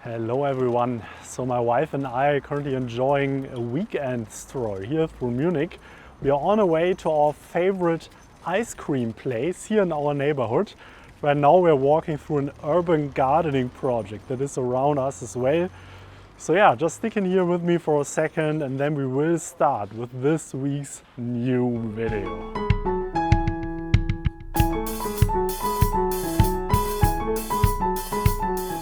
Hello everyone. So my wife and I are currently enjoying a weekend stroll here through Munich. We are on our way to our favorite ice cream place here in our neighborhood. Right now we're walking through an urban gardening project that is around us as well. So yeah, just stick in here with me for a second and then we will start with this week's new video.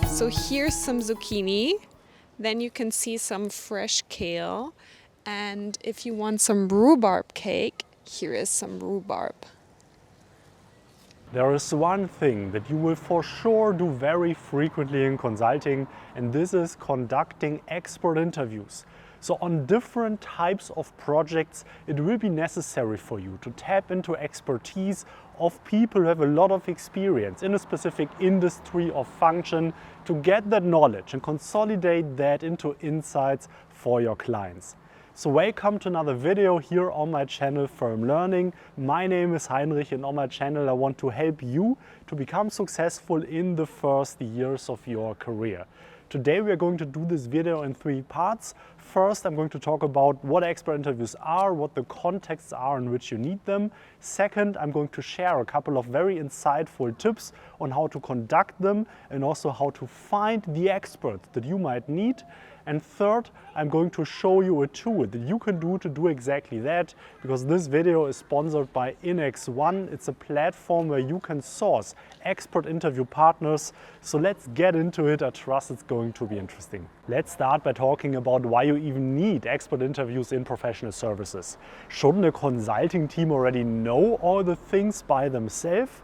So here's some zucchini, then you can see some fresh kale, and if you want some rhubarb cake, here is some rhubarb. There is one thing that you will for sure do very frequently in consulting, and this is conducting expert interviews. So on different types of projects, it will be necessary for you to tap into expertise of people who have a lot of experience in a specific industry or function to get that knowledge and consolidate that into insights for your clients. So welcome to another video here on my channel Firm Learning. My name is Heinrich and on my channel I want to help you to become successful in the first years of your career. Today we are going to do this video in 3 parts. First, I'm going to talk about what expert interviews are, what the contexts are in which you need them. Second, I'm going to share a couple of very insightful tips on how to conduct them and also how to find the experts that you might need. And third, I'm going to show you a tool that you can do to do exactly that, because this video is sponsored by InX1. It's a platform where you can source expert interview partners. So let's get into it. I trust it's going to be interesting. Let's start by talking about why you even need expert interviews in professional services. Shouldn't a consulting team already know all the things by themselves?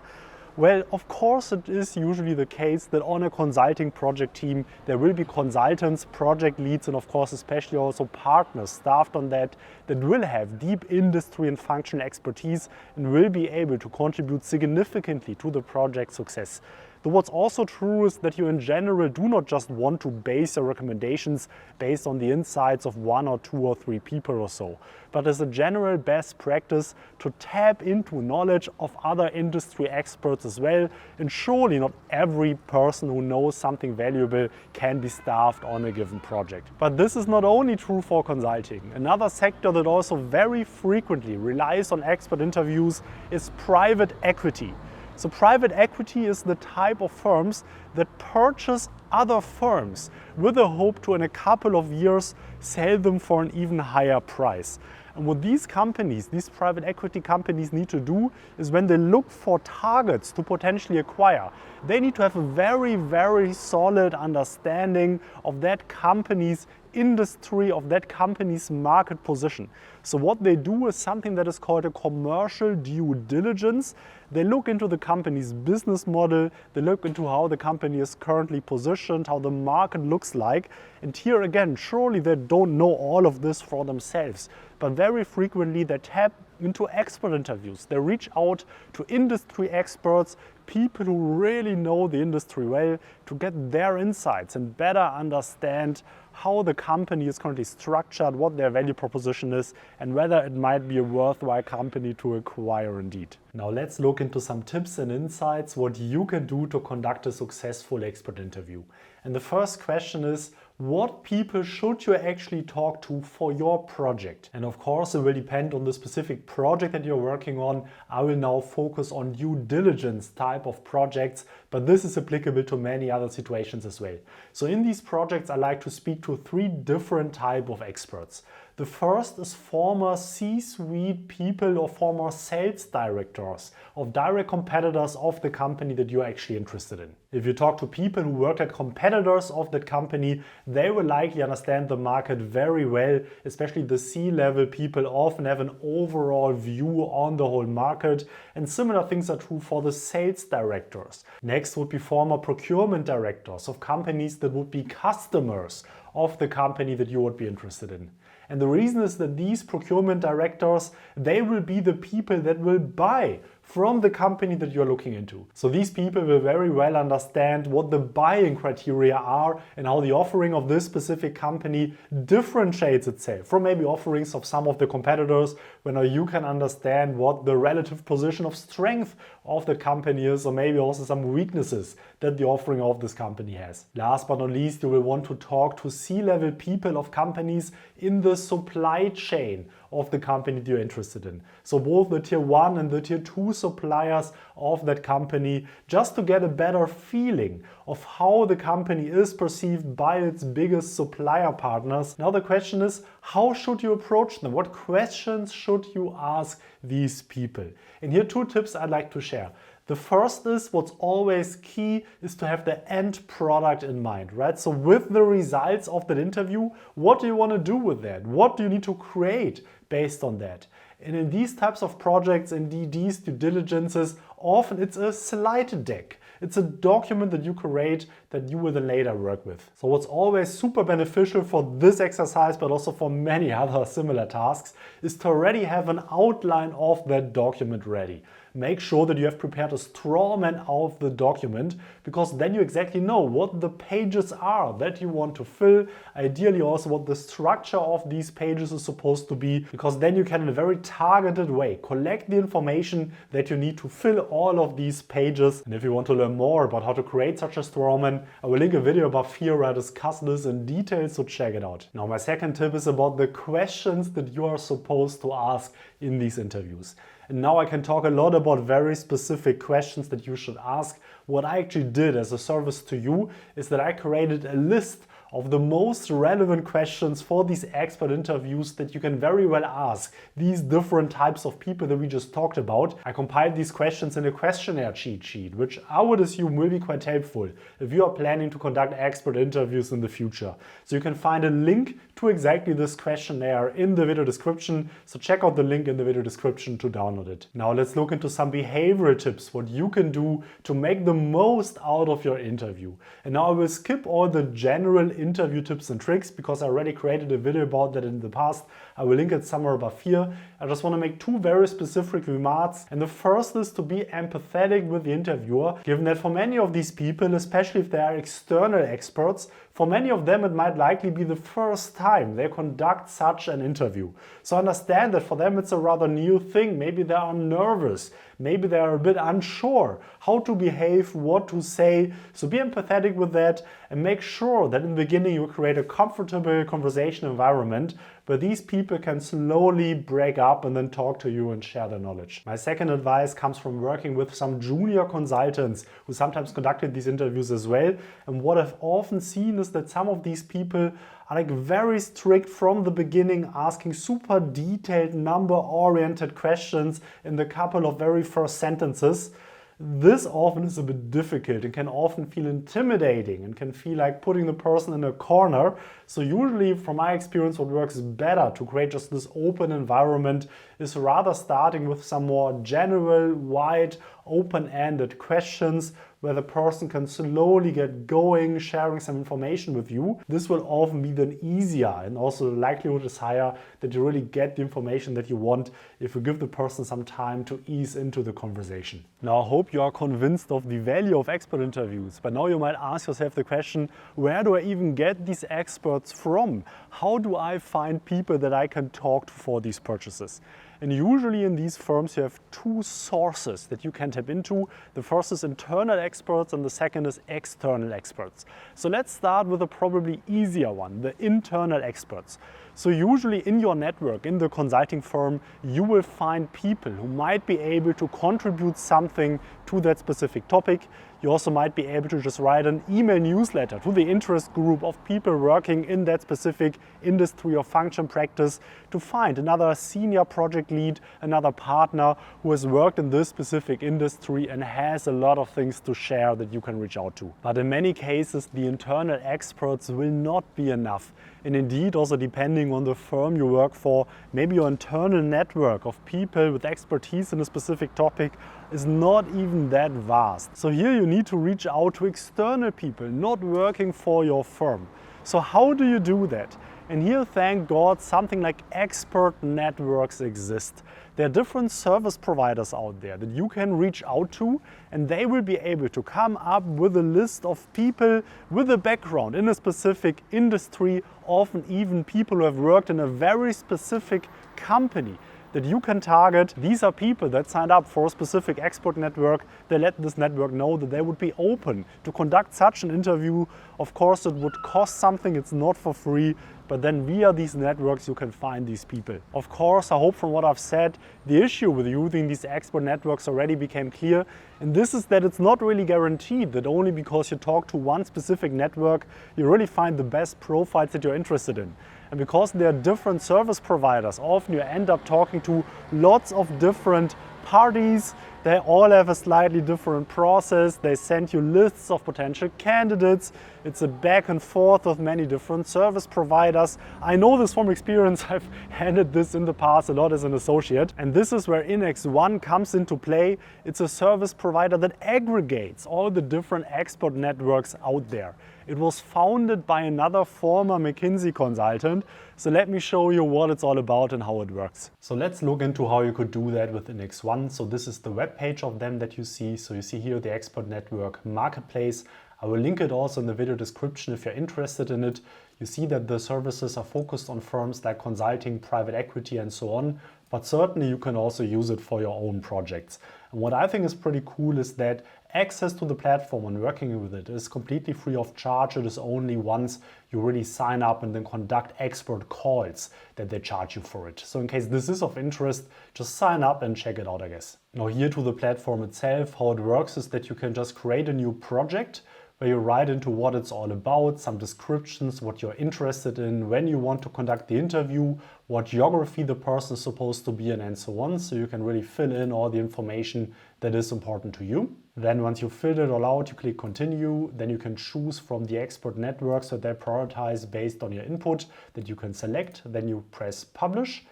Well, of course it is usually the case that on a consulting project team there will be consultants, project leads and of course especially also partners staffed on that will have deep industry and functional expertise and will be able to contribute significantly to the project success. Though what's also true is that you in general do not just want to base your recommendations based on the insights of 1 or 2 or 3 people or so, but as a general best practice to tap into knowledge of other industry experts as well. And surely not every person who knows something valuable can be staffed on a given project. But this is not only true for consulting. Another sector that also very frequently relies on expert interviews is private equity. So private equity is the type of firms that purchase other firms with a hope to in a couple of years sell them for an even higher price. And what these companies, these private equity companies need to do is when they look for targets to potentially acquire, they need to have a very, very solid understanding of that company's industry, of that company's market position. So what they do is something that is called a commercial due diligence. They look into the company's business model, they look into how the company is currently positioned, how the market looks like. And here again, surely they don't know all of this for themselves, but very frequently they tap into expert interviews. They reach out to industry experts, people who really know the industry well, to get their insights and better understand how the company is currently structured, what their value proposition is, and whether it might be a worthwhile company to acquire indeed. Now let's look into some tips and insights what you can do to conduct a successful expert interview. And the first question is, what people should you actually talk to for your project? And of course it will depend on the specific project that you're working on. I will now focus on due diligence type of projects, but this is applicable to many other situations as well. So in these projects I like to speak to 3 different types of experts. The first is former C-suite people or former sales directors of direct competitors of the company that you're actually interested in. If you talk to people who work at competitors of that company, they will likely understand the market very well, especially the C-level people often have an overall view on the whole market, and similar things are true for the sales directors. Next would be former procurement directors of companies that would be customers of the company that you would be interested in. And the reason is that these procurement directors, they will be the people that will buy from the company that you're looking into. So these people will very well understand what the buying criteria are and how the offering of this specific company differentiates itself from maybe offerings of some of the competitors, when you can understand what the relative position of strength of the company is, or maybe also some weaknesses that the offering of this company has. Last but not least, you will want to talk to C-level people of companies in the supply chain of the company that you're interested in. So both the tier 1 and the tier 2 suppliers of that company, just to get a better feeling of how the company is perceived by its biggest supplier partners. Now the question is, how should you approach them? What questions should you ask these people? And here 2 tips I'd like to share. The first is, what's always key is to have the end product in mind, right? So with the results of that interview, what do you want to do with that? What do you need to create based on that? And in these types of projects, in these due diligences, often it's a slide deck. It's a document that you create that you will then later work with. So what's always super beneficial for this exercise, but also for many other similar tasks, is to already have an outline of that document ready. Make sure that you have prepared a straw man of the document, because then you exactly know what the pages are that you want to fill, ideally also what the structure of these pages is supposed to be, because then you can in a very targeted way collect the information that you need to fill all of these pages. And if you want to learn more about how to create such a straw man, I will link a video above here where I discuss this in detail, so check it out. Now my second tip is about the questions that you are supposed to ask in these interviews. And now I can talk a lot about very specific questions that you should ask. What I actually did as a service to you is that I created a list of the most relevant questions for these expert interviews that you can very well ask these different types of people that we just talked about. I compiled these questions in a questionnaire cheat sheet, which I would assume will be quite helpful if you are planning to conduct expert interviews in the future. So you can find a link to exactly this questionnaire in the video description. So check out the link in the video description to download it. Now let's look into some behavioral tips, what you can do to make the most out of your interview. And now I will skip all the general interview tips and tricks because I already created a video about that in the past. I will link it somewhere above here. I just want to make 2 very specific remarks. And the first is to be empathetic with the interviewer, given that for many of these people, especially if they are external experts, for many of them it might likely be the first time they conduct such an interview. So understand that for them it's a rather new thing. Maybe they are nervous. Maybe they are a bit unsure how to behave, what to say. So be empathetic with that and make sure that in the beginning you create a comfortable conversation environment where these people can slowly break up and then talk to you and share their knowledge. My second advice comes from working with some junior consultants who sometimes conducted these interviews as well. And what I've often seen is that some of these people are like very strict from the beginning, asking super detailed number-oriented questions in the couple of very first sentences. This often is a bit difficult and can often feel intimidating and can feel like putting the person in a corner. So usually from my experience, what works better to create just this open environment is rather starting with some more general, wide, open-ended questions where the person can slowly get going, sharing some information with you. This will often be then easier, and also the likelihood is higher that you really get the information that you want if you give the person some time to ease into the conversation. Now I hope you are convinced of the value of expert interviews, but now you might ask yourself the question, where do I even get these experts from? How do I find people that I can talk to for these purchases? And usually in these firms you have 2 sources that you can tap into. The first is internal experts and the second is external experts. So let's start with a probably easier one, the internal experts. So usually in your network, in the consulting firm, you will find people who might be able to contribute something to that specific topic. You also might be able to just write an email newsletter to the interest group of people working in that specific industry or function practice to find another senior project lead, another partner who has worked in this specific industry and has a lot of things to share that you can reach out to. But in many cases, the internal experts will not be enough. And indeed, also depending on the firm you work for, maybe your internal network of people with expertise in a specific topic is not even that vast. So here you need to reach out to external people not working for your firm. So how do you do that? And here, thank God, something like expert networks exist. There are different service providers out there that you can reach out to, and they will be able to come up with a list of people with a background in a specific industry, often even people who have worked in a very specific company that you can target. These are people that signed up for a specific expert network. They let this network know that they would be open to conduct such an interview. Of course, it would cost something, it's not for free, but then via these networks you can find these people. Of course, I hope from what I've said, the issue with using these expert networks already became clear, and this is that it's not really guaranteed that only because you talk to one specific network you really find the best profiles that you're interested in. And because there are different service providers, often you end up talking to lots of different parties. They all have a slightly different process. They send you lists of potential candidates. It's a back and forth of many different service providers. I know this from experience. I've handled this in the past a lot as an associate. And this is where InX1 comes into play. It's a service provider that aggregates all the different expert networks out there. It was founded by another former McKinsey consultant. So let me show you what it's all about and how it works. So let's look into how you could do that with InX1. So this is the web page of them that you see. So you see here the Expert Network Marketplace. I will link it also in the video description if you're interested in it. You see that the services are focused on firms like consulting, private equity and so on. But certainly you can also use it for your own projects. And what I think is pretty cool is that access to the platform and working with it is completely free of charge. It is only once you really sign up and then conduct expert calls that they charge you for it. So in case this is of interest, just sign up and check it out, I guess. Now here to the platform itself, how it works is that you can just create a new project where you write into what it's all about, some descriptions, what you're interested in, when you want to conduct the interview, what geography the person is supposed to be in, and so on. So you can really fill in all the information that is important to you. Then once you've filled it all out, you click continue. Then you can choose from the expert networks that they prioritize based on your input that you can select. Then you press publish.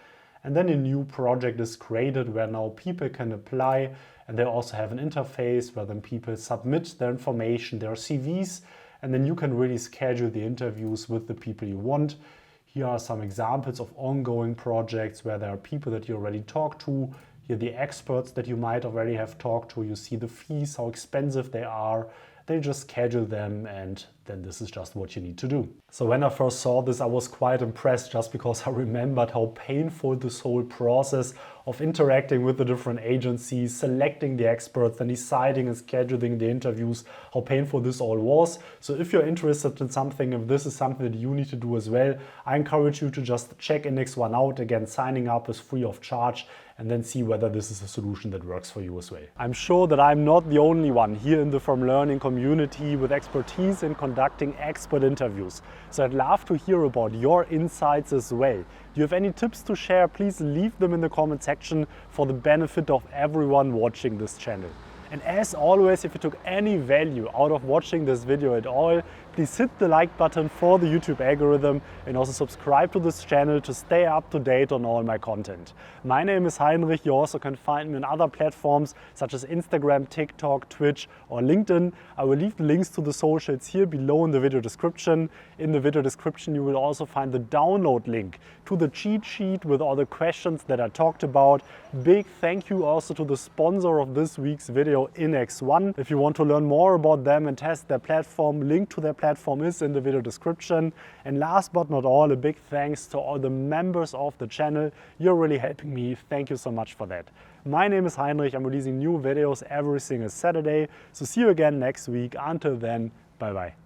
And then a new project is created where now people can apply, and they also have an interface where then people submit their information, their CVs, and then you can really schedule the interviews with the people you want. Here are some examples of ongoing projects where there are people that you already talked to. Here are the experts that you might already have talked to. You see the fees, how expensive they are. They just schedule them, and then this is just what you need to do. So when I first saw this, I was quite impressed just because I remembered how painful this whole process of interacting with the different agencies, selecting the experts, and deciding and scheduling the interviews, how painful this all was. So if you're interested in something, if this is something that you need to do as well, I encourage you to just check InX1 out. Again, signing up is free of charge, and then see whether this is a solution that works for you as well. I'm sure that I'm not the only one here in the From Learning community with expertise in conducting expert interviews. So I'd love to hear about your insights as well. Do you have any tips to share? Please leave them in the comment section for the benefit of everyone watching this channel. And as always, if you took any value out of watching this video at all, please hit the like button for the YouTube algorithm and also subscribe to this channel to stay up to date on all my content. My name is Heinrich. You also can find me on other platforms such as Instagram, TikTok, Twitch or LinkedIn. I will leave the links to the socials here below in the video description. In the video description you will also find the download link to the cheat sheet with all the questions that I talked about. Big thank you also to the sponsor of this week's video, InX1. If you want to learn more about them and test their platform, link to their platform is in the video description. And last but not all, a big thanks to all the members of the channel. You're really helping me. Thank you so much for that. My name is Heinrich. I'm releasing new videos every single Saturday. So see you again next week. Until then, bye bye.